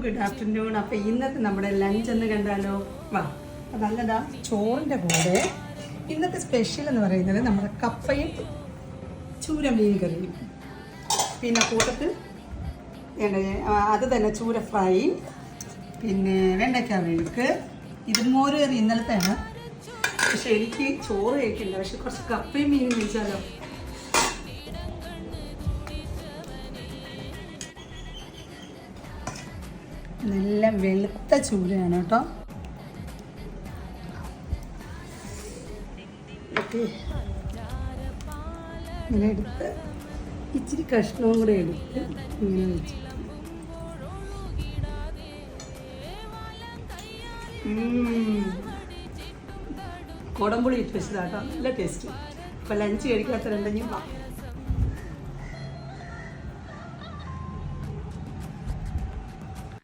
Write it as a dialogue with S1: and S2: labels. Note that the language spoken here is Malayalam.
S1: Good afternoon. അപ്പോൾ ഇന്നത്തെ നമ്മുടെ ലഞ്ച് എന്ന് കണ്ടാലോ? വാ. അപ്പോൾ നല്ലതാ. ചോറിൻ്റെ കൂടെ ഇന്നത്തെ സ്പെഷ്യൽ എന്ന് പറയുന്നത് നമ്മുടെ കപ്പയും ചൂര മീൻ കറിയും, പിന്നെ കൂട്ടത്തിൽ അത് തന്നെ ചൂര ഫ്രൈ, പിന്നെ വെണ്ടയ്ക്ക മെഴുക്ക്. ഇത് മോര് കറി ഇന്നലത്തെയാണ്. പക്ഷെ എനിക്ക് ചോറ് കഴിക്കില്ല. പക്ഷെ കുറച്ച് കപ്പയും മീനും കഴിച്ചാലോ? നല്ല വെളുത്ത ചൂരയാണ് കേട്ടോ. ഓക്കെ, ഇങ്ങനെ എടുത്ത് ഇച്ചിരി കഷ്ണവും കൂടെ എടുത്ത് ഇങ്ങനെ വെച്ചിട്ട് കുടംപുളി ഇട്ട് വെച്ചതാട്ടോ. നല്ല ടേസ്റ്റ്. അപ്പോൾ ലഞ്ച് കഴിക്കാത്തവരുണ്ടെങ്കിൽ